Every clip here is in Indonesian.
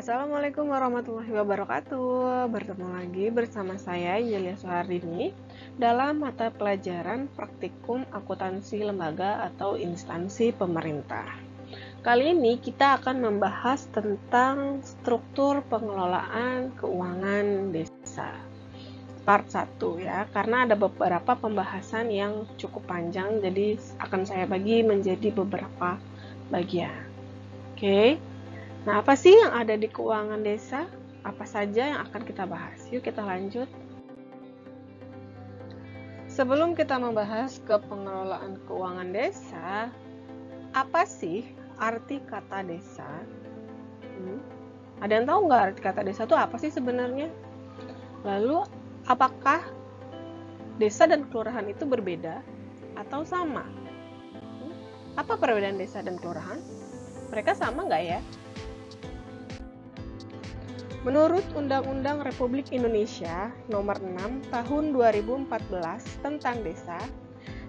Assalamualaikum warahmatullahi wabarakatuh. Bertemu lagi bersama saya Yelia Suhardini dalam mata pelajaran Praktikum Akuntansi Lembaga atau Instansi Pemerintah. Kali ini kita akan membahas tentang struktur pengelolaan keuangan desa. Part 1 ya, karena ada beberapa pembahasan yang cukup panjang, jadi akan saya bagi menjadi beberapa bagian. Oke. Nah, apa sih yang ada di keuangan desa? Apa saja yang akan kita bahas? Yuk kita lanjut. Sebelum kita membahas ke pengelolaan keuangan desa, apa sih arti kata desa? Ada yang tahu nggak arti kata desa itu apa sih sebenarnya? Lalu, apakah desa dan kelurahan itu berbeda atau sama? Apa perbedaan desa dan kelurahan? Mereka sama nggak ya? Menurut Undang-Undang Republik Indonesia Nomor 6 Tahun 2014 tentang desa,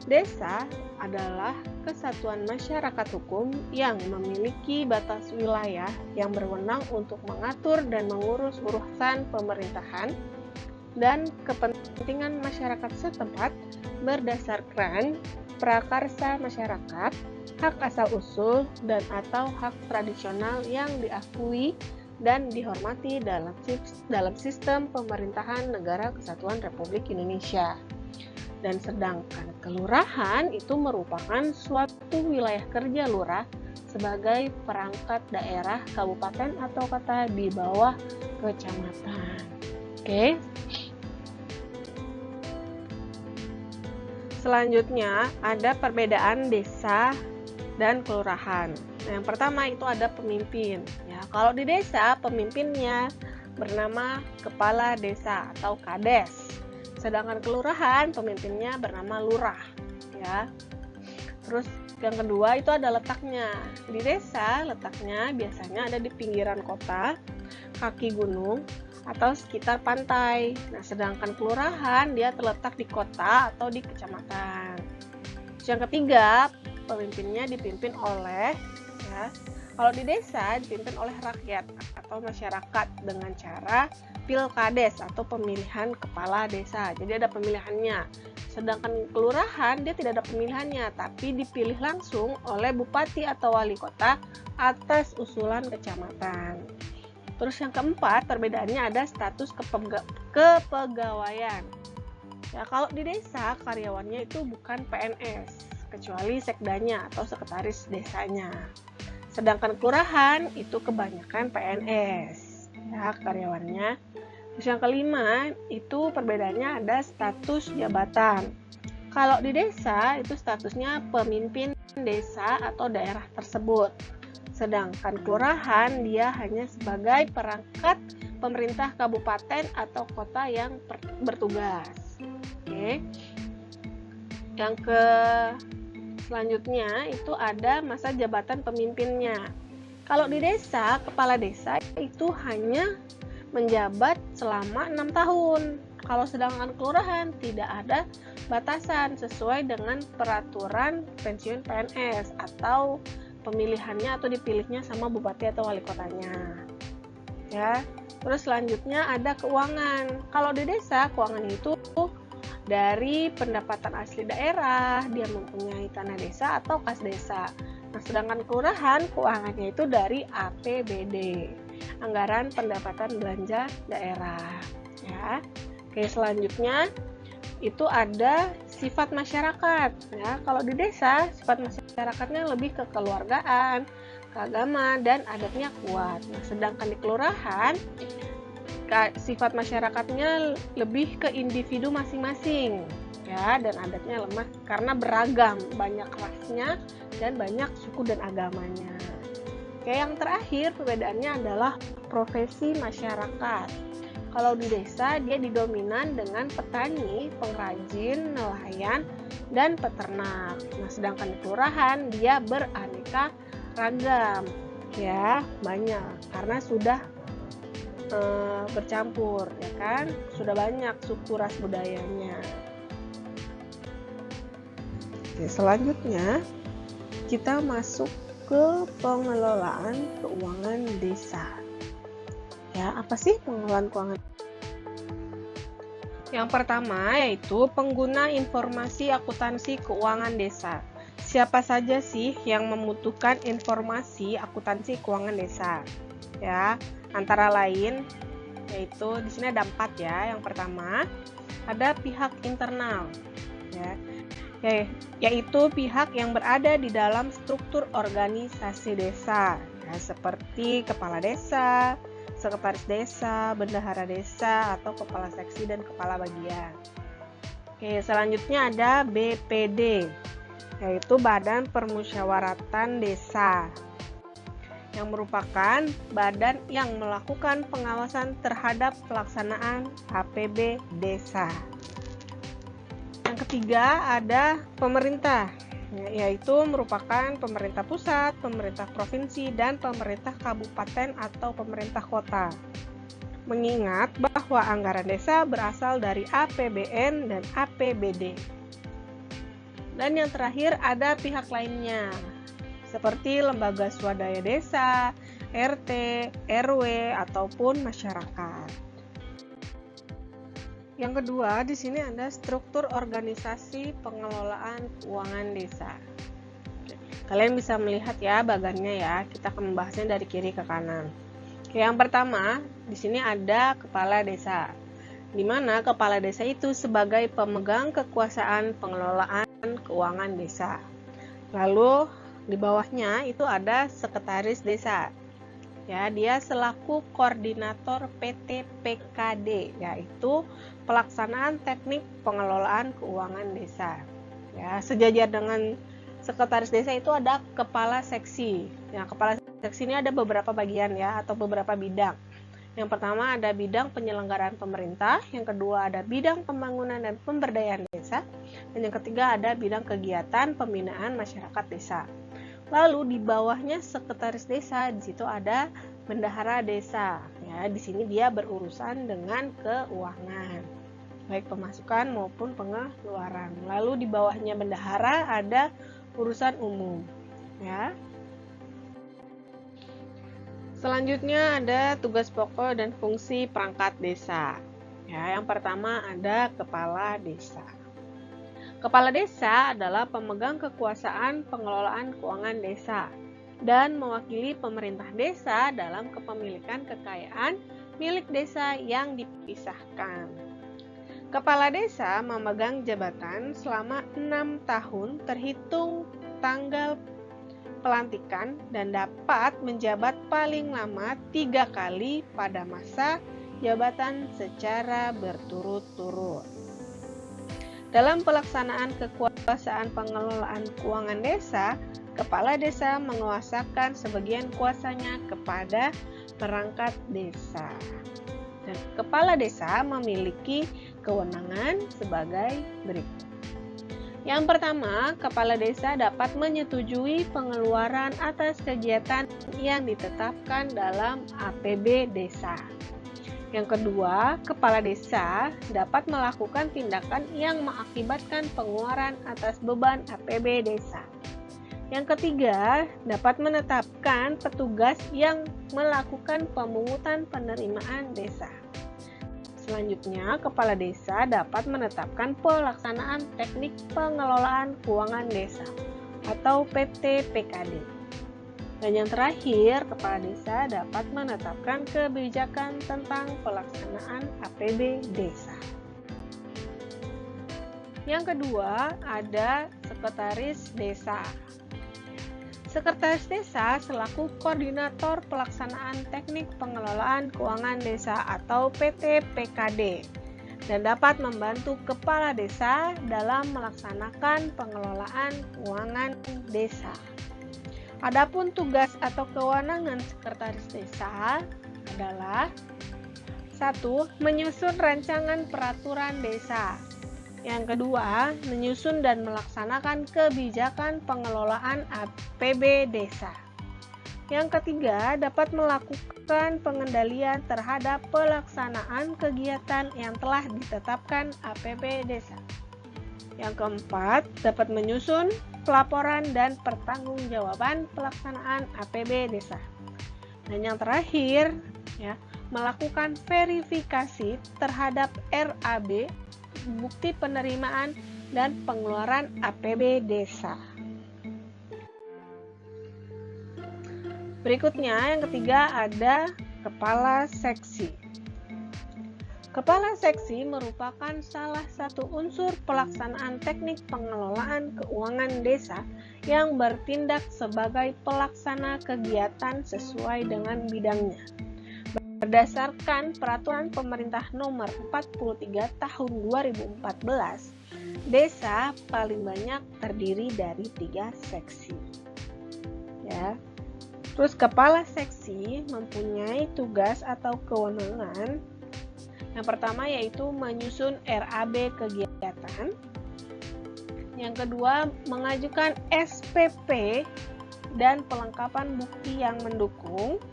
desa adalah kesatuan masyarakat hukum yang memiliki batas wilayah yang berwenang untuk mengatur dan mengurus urusan pemerintahan dan kepentingan masyarakat setempat berdasarkan prakarsa masyarakat, hak asal-usul, dan atau hak tradisional yang diakui dan dihormati dalam sistem pemerintahan Negara Kesatuan Republik Indonesia. Dan sedangkan kelurahan itu merupakan suatu wilayah kerja lurah sebagai perangkat daerah, kabupaten atau kota di bawah kecamatan. Oke. Selanjutnya ada perbedaan desa dan kelurahan. Nah, yang pertama itu ada pemimpin. Ya, kalau di desa pemimpinnya bernama kepala desa atau kades. Sedangkan kelurahan pemimpinnya bernama lurah. Ya. Terus yang kedua itu ada letaknya. Di desa letaknya biasanya ada di pinggiran kota, kaki gunung, atau sekitar pantai. Nah, sedangkan kelurahan dia terletak di kota atau di kecamatan. Terus yang ketiga, pemimpinnya dipimpin oleh kalau di desa dipimpin oleh rakyat atau masyarakat dengan cara pilkades atau pemilihan kepala desa. Jadi ada pemilihannya. Sedangkan kelurahan dia tidak ada pemilihannya, tapi dipilih langsung oleh bupati atau wali kota atas usulan kecamatan. Terus yang keempat, perbedaannya ada status kepegawaian. Ya, kalau di desa karyawannya itu bukan PNS, kecuali sekdanya atau sekretaris desanya. Sedangkan kelurahan itu kebanyakan PNS, ya karyawannya. Terus yang kelima itu perbedaannya ada status jabatan. Kalau di desa itu statusnya pemimpin desa atau daerah tersebut. Sedangkan kelurahan dia hanya sebagai perangkat pemerintah kabupaten atau kota yang bertugas. Oke. Yang selanjutnya itu ada masa jabatan pemimpinnya. Kalau di desa, kepala desa itu hanya menjabat selama 6 tahun. Kalau sedangkan kelurahan tidak ada batasan sesuai dengan peraturan pensiun PNS atau pemilihannya atau dipilihnya sama bupati atau wali kotanya. Ya. Terus selanjutnya ada keuangan. Kalau di desa, keuangan itu dari pendapatan asli daerah, dia mempunyai tanah desa atau kas desa. Nah, sedangkan kelurahan keuangannya itu dari APBD, anggaran pendapatan belanja daerah. Ya. Oke, selanjutnya itu ada sifat masyarakat. Ya, kalau di desa sifat masyarakatnya lebih ke keluargaan, keagamaan, dan adatnya kuat. Nah, sedangkan di kelurahan sifat masyarakatnya lebih ke individu masing-masing, ya, dan adatnya lemah karena beragam, banyak rasnya dan banyak suku dan agamanya. Oke, yang terakhir perbedaannya adalah profesi masyarakat. Kalau di desa dia didominan dengan petani, pengrajin, nelayan, dan peternak. Nah, sedangkan di kelurahan dia beraneka ragam, ya, banyak karena sudah bercampur, ya kan, sudah banyak suku ras budayanya. Oke, selanjutnya kita masuk ke pengelolaan keuangan desa. Ya, apa sih pengelolaan keuangan? Yang pertama yaitu pengguna informasi akuntansi keuangan desa. Siapa saja sih yang membutuhkan informasi akuntansi keuangan desa? Ya, antara lain yaitu di sini ada 4 ya. Yang pertama, ada pihak internal. Ya, yaitu pihak yang berada di dalam struktur organisasi desa, ya, seperti kepala desa, sekretaris desa, bendahara desa, atau kepala seksi dan kepala bagian. Oke, selanjutnya ada BPD, yaitu Badan Permusyawaratan Desa, yang merupakan badan yang melakukan pengawasan terhadap pelaksanaan APB desa. Yang ketiga ada pemerintah, yaitu merupakan pemerintah pusat, pemerintah provinsi, dan pemerintah kabupaten atau pemerintah kota. Mengingat bahwa anggaran desa berasal dari APBN dan APBD. Dan yang terakhir ada pihak lainnya, seperti lembaga swadaya desa, RT, RW, ataupun masyarakat. Yang kedua, di sini ada struktur organisasi pengelolaan keuangan desa. Kalian bisa melihat ya bagannya ya. Kita akan membahasnya dari kiri ke kanan. Yang pertama, di sini ada kepala desa, di mana kepala desa itu sebagai pemegang kekuasaan pengelolaan keuangan desa. Lalu di bawahnya itu ada sekretaris desa. Ya, dia selaku koordinator PT PKD, yaitu pelaksanaan teknik pengelolaan keuangan desa. Ya, sejajar dengan sekretaris desa itu ada kepala seksi. Ya, kepala seksi ini ada beberapa bagian ya, atau beberapa bidang. Yang pertama ada bidang penyelenggaraan pemerintah, yang kedua ada bidang pembangunan dan pemberdayaan desa, dan yang ketiga ada bidang kegiatan pembinaan masyarakat desa. Lalu di bawahnya sekretaris desa, di situ ada bendahara desa. Ya, di sini dia berurusan dengan keuangan, baik pemasukan maupun pengeluaran. Lalu di bawahnya bendahara ada urusan umum. Ya. Selanjutnya ada tugas pokok dan fungsi perangkat desa. Ya, yang pertama ada kepala desa. Kepala desa adalah pemegang kekuasaan pengelolaan keuangan desa dan mewakili pemerintah desa dalam kepemilikan kekayaan milik desa yang dipisahkan. Kepala desa memegang jabatan selama 6 tahun terhitung tanggal pelantikan dan dapat menjabat paling lama 3 kali pada masa jabatan secara berturut-turut. Dalam pelaksanaan kekuasaan pengelolaan keuangan desa, kepala desa menguasakan sebagian kuasanya kepada perangkat desa. Dan kepala desa memiliki kewenangan sebagai berikut. Yang pertama, kepala desa dapat menyetujui pengeluaran atas kegiatan yang ditetapkan dalam APB desa. Yang kedua, kepala desa dapat melakukan tindakan yang mengakibatkan pengeluaran atas beban APB desa. Yang ketiga, dapat menetapkan petugas yang melakukan pemungutan penerimaan desa. Selanjutnya, kepala desa dapat menetapkan pelaksanaan teknik pengelolaan keuangan desa atau PT PKD. Dan yang terakhir, kepala desa dapat menetapkan kebijakan tentang pelaksanaan APB desa. Yang kedua, ada sekretaris desa. Sekretaris desa selaku koordinator pelaksanaan teknik pengelolaan keuangan desa atau PT PKD dan dapat membantu kepala desa dalam melaksanakan pengelolaan keuangan desa. Adapun tugas atau kewenangan sekretaris desa adalah 1. Menyusun rancangan peraturan desa. Yang kedua, menyusun dan melaksanakan kebijakan pengelolaan APB desa. Yang ketiga, dapat melakukan pengendalian terhadap pelaksanaan kegiatan yang telah ditetapkan APB desa. Yang keempat, dapat menyusun pelaporan dan pertanggungjawaban pelaksanaan APB desa. Dan yang terakhir, ya, melakukan verifikasi terhadap RAB, bukti penerimaan, dan pengeluaran APB desa. Berikutnya, yang ketiga ada kepala seksi. Kepala seksi merupakan salah satu unsur pelaksanaan teknik pengelolaan keuangan desa yang bertindak sebagai pelaksana kegiatan sesuai dengan bidangnya. Berdasarkan Peraturan Pemerintah Nomor 43 Tahun 2014, desa paling banyak terdiri dari 3 seksi. Ya. Terus kepala seksi mempunyai tugas atau kewenangan. Yang pertama yaitu menyusun RAB kegiatan. Yang kedua, mengajukan SPP dan pelengkapan bukti yang mendukung.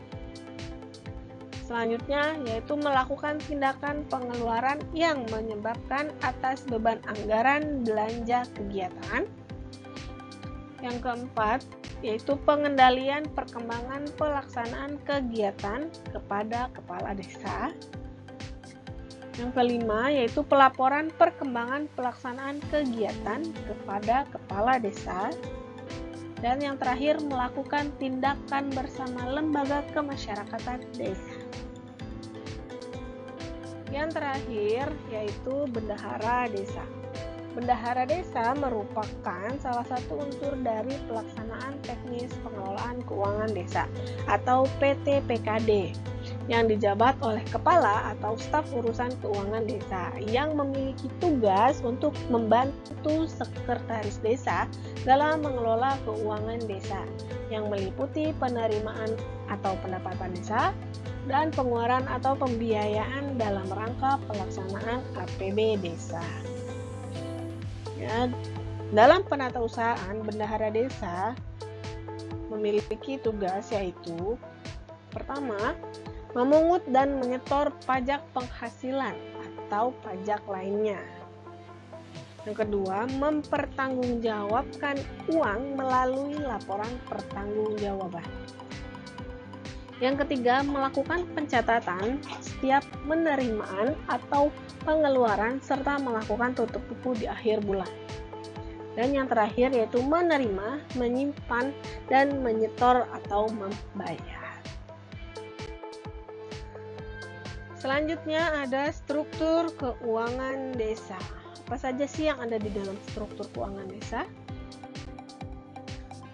Selanjutnya yaitu melakukan tindakan pengeluaran yang menyebabkan atas beban anggaran belanja kegiatan. Yang keempat yaitu pengendalian perkembangan pelaksanaan kegiatan kepada kepala desa. Yang kelima yaitu pelaporan perkembangan pelaksanaan kegiatan kepada kepala desa. Dan yang terakhir melakukan tindakan bersama lembaga kemasyarakatan desa. Yang terakhir yaitu bendahara desa. Bendahara desa merupakan salah satu unsur dari pelaksanaan teknis pengelolaan keuangan desa atau PTPKD yang dijabat oleh kepala atau staf urusan keuangan desa yang memiliki tugas untuk membantu sekretaris desa dalam mengelola keuangan desa yang meliputi penerimaan atau pendapatan desa dan pengeluaran atau pembiayaan dalam rangka pelaksanaan APB desa. Ya, dalam penatausahaan bendahara desa memiliki tugas yaitu pertama, memungut dan menyetor pajak penghasilan atau pajak lainnya. Yang kedua, mempertanggungjawabkan uang melalui laporan pertanggungjawaban. Yang ketiga, melakukan pencatatan setiap penerimaan atau pengeluaran serta melakukan tutup buku di akhir bulan. Dan yang terakhir yaitu menerima, menyimpan, dan menyetor atau membayar. Selanjutnya ada struktur keuangan desa. Apa saja sih yang ada di dalam struktur keuangan desa?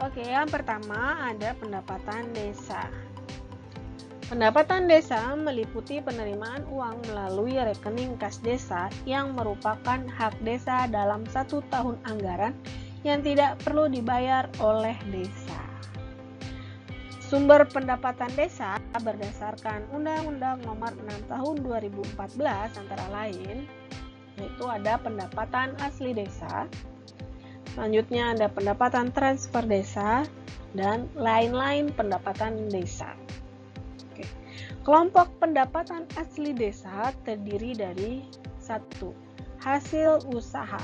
Oke, yang pertama ada pendapatan desa. Pendapatan desa meliputi penerimaan uang melalui rekening kas desa yang merupakan hak desa dalam 1 tahun anggaran yang tidak perlu dibayar oleh desa. Sumber pendapatan desa berdasarkan Undang-Undang Nomor 6 Tahun 2014 antara lain yaitu ada pendapatan asli desa, selanjutnya ada pendapatan transfer desa, dan lain-lain pendapatan desa. Oke. Kelompok pendapatan asli desa terdiri dari 1. Hasil usaha.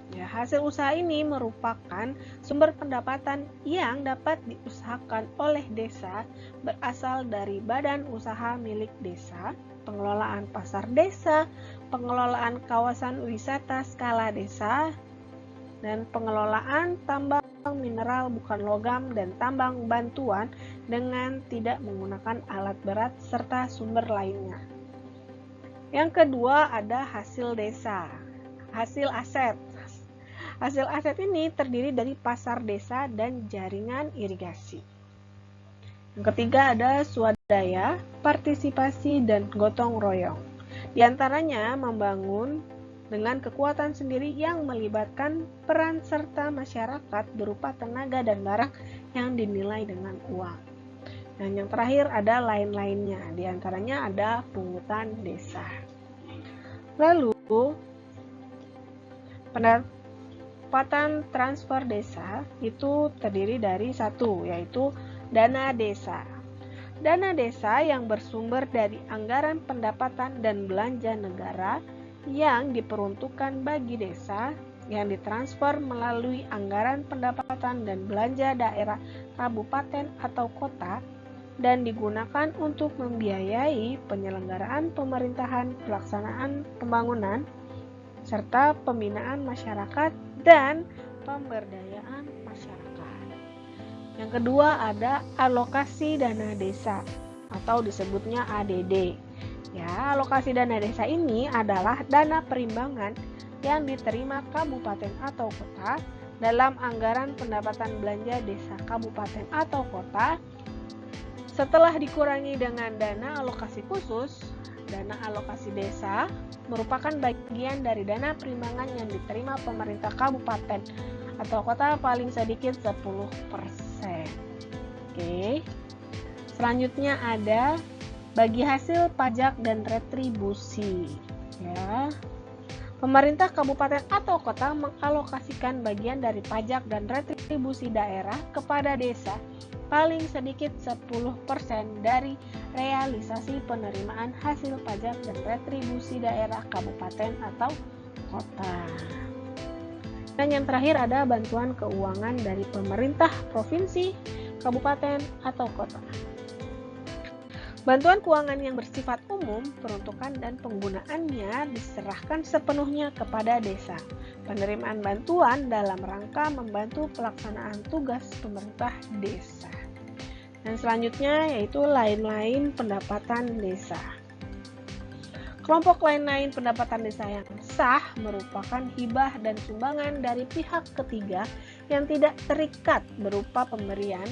Ya, hasil usaha ini merupakan sumber pendapatan yang dapat diusahakan oleh desa berasal dari badan usaha milik desa, pengelolaan pasar desa, pengelolaan kawasan wisata skala desa, dan pengelolaan tambang mineral bukan logam dan tambang bantuan dengan tidak menggunakan alat berat serta sumber lainnya. Yang kedua ada hasil desa, hasil aset. Hasil aset ini terdiri dari pasar desa dan jaringan irigasi. Yang ketiga ada swadaya, partisipasi, dan gotong royong. Di antaranya membangun dengan kekuatan sendiri yang melibatkan peran serta masyarakat berupa tenaga dan barang yang dinilai dengan uang. Dan yang terakhir ada lain-lainnya, di antaranya ada pungutan desa. Lalu, pendapatan transfer desa itu terdiri dari 1, yaitu dana desa. Dana desa yang bersumber dari anggaran pendapatan dan belanja negara yang diperuntukkan bagi desa yang ditransfer melalui anggaran pendapatan dan belanja daerah, kabupaten atau kota dan digunakan untuk membiayai penyelenggaraan pemerintahan, pelaksanaan pembangunan, serta pembinaan masyarakat dan pemberdayaan masyarakat. Yang kedua ada alokasi dana desa atau disebutnya ADD. Ya, alokasi dana desa ini adalah dana perimbangan yang diterima kabupaten atau kota dalam anggaran pendapatan belanja desa kabupaten atau kota setelah dikurangi dengan dana alokasi khusus. Dana alokasi desa merupakan bagian dari dana perimbangan yang diterima pemerintah kabupaten atau kota paling sedikit 10%. Oke. Selanjutnya ada bagi hasil pajak dan retribusi. Ya. Pemerintah kabupaten atau kota mengalokasikan bagian dari pajak dan retribusi daerah kepada desa paling sedikit 10% dari realisasi penerimaan hasil pajak dan retribusi daerah kabupaten atau kota. Dan yang terakhir ada bantuan keuangan dari pemerintah provinsi, kabupaten, atau kota. Bantuan keuangan yang bersifat umum, peruntukan dan penggunaannya diserahkan sepenuhnya kepada desa. Penerimaan bantuan dalam rangka membantu pelaksanaan tugas pemerintah desa. Dan selanjutnya yaitu lain-lain pendapatan desa. Kelompok lain-lain pendapatan desa yang sah merupakan hibah dan sumbangan dari pihak ketiga yang tidak terikat berupa pemberian,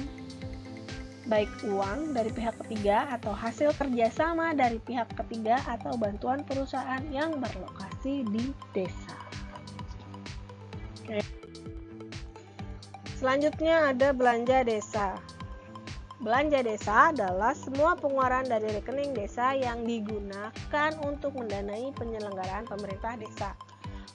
baik uang dari pihak ketiga atau hasil kerjasama dari pihak ketiga atau bantuan perusahaan yang berlokasi di desa. Oke. Selanjutnya ada belanja desa. Belanja desa adalah semua pengeluaran dari rekening desa yang digunakan untuk mendanai penyelenggaraan pemerintah desa,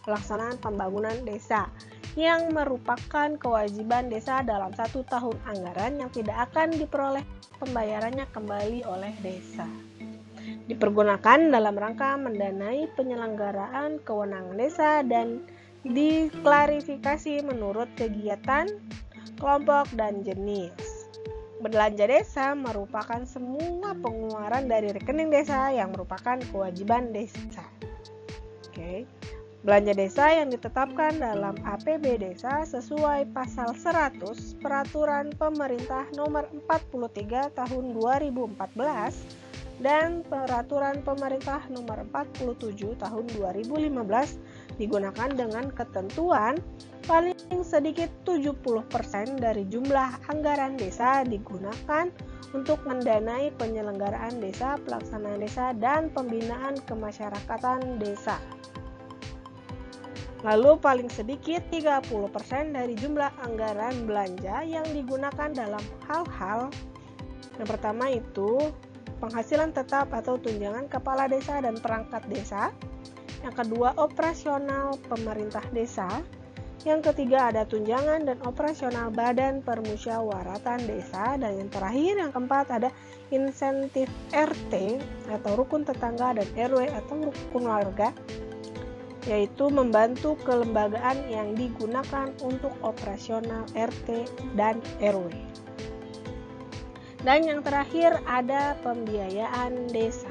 pelaksanaan pembangunan desa, yang merupakan kewajiban desa dalam 1 tahun anggaran yang tidak akan diperoleh pembayarannya kembali oleh desa. Dipergunakan dalam rangka mendanai penyelenggaraan kewenangan desa dan diklarifikasi menurut kegiatan, kelompok, dan jenis. Belanja desa merupakan semua pengeluaran dari rekening desa yang merupakan kewajiban desa. Oke. Belanja desa yang ditetapkan dalam APB desa sesuai pasal 100 Peraturan Pemerintah Nomor 43 Tahun 2014 dan Peraturan Pemerintah Nomor 47 Tahun 2015 digunakan dengan ketentuan paling sedikit 70% dari jumlah anggaran desa digunakan untuk mendanai penyelenggaraan desa, pelaksanaan desa, dan pembinaan kemasyarakatan desa. Lalu paling sedikit 30% dari jumlah anggaran belanja yang digunakan dalam hal-hal yang pertama itu penghasilan tetap atau tunjangan kepala desa dan perangkat desa. Yang kedua, operasional pemerintah desa. Yang ketiga, ada tunjangan dan operasional badan permusyawaratan desa. Dan yang terakhir, yang keempat, ada insentif RT atau rukun tetangga dan RW atau rukun warga, yaitu membantu kelembagaan yang digunakan untuk operasional RT dan RW. Dan yang terakhir ada pembiayaan desa.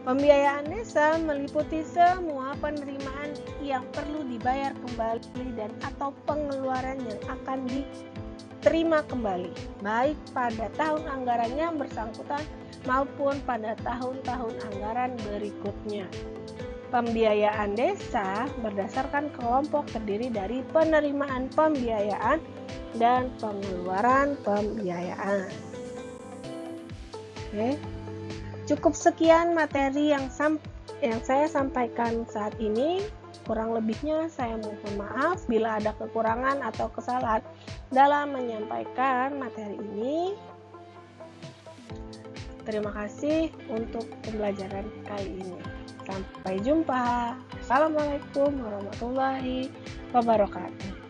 Pembiayaan desa meliputi semua penerimaan yang perlu dibayar kembali dan atau pengeluaran yang akan diterima kembali, baik pada tahun anggaran yang bersangkutan maupun pada tahun-tahun anggaran berikutnya. Pembiayaan desa berdasarkan kelompok terdiri dari penerimaan pembiayaan dan pengeluaran pembiayaan. Oke. Cukup sekian materi yang saya sampaikan saat ini. Kurang lebihnya saya mohon maaf bila ada kekurangan atau kesalahan dalam menyampaikan materi ini. Terima kasih untuk pembelajaran kali ini. Sampai jumpa. Assalamualaikum warahmatullahi wabarakatuh.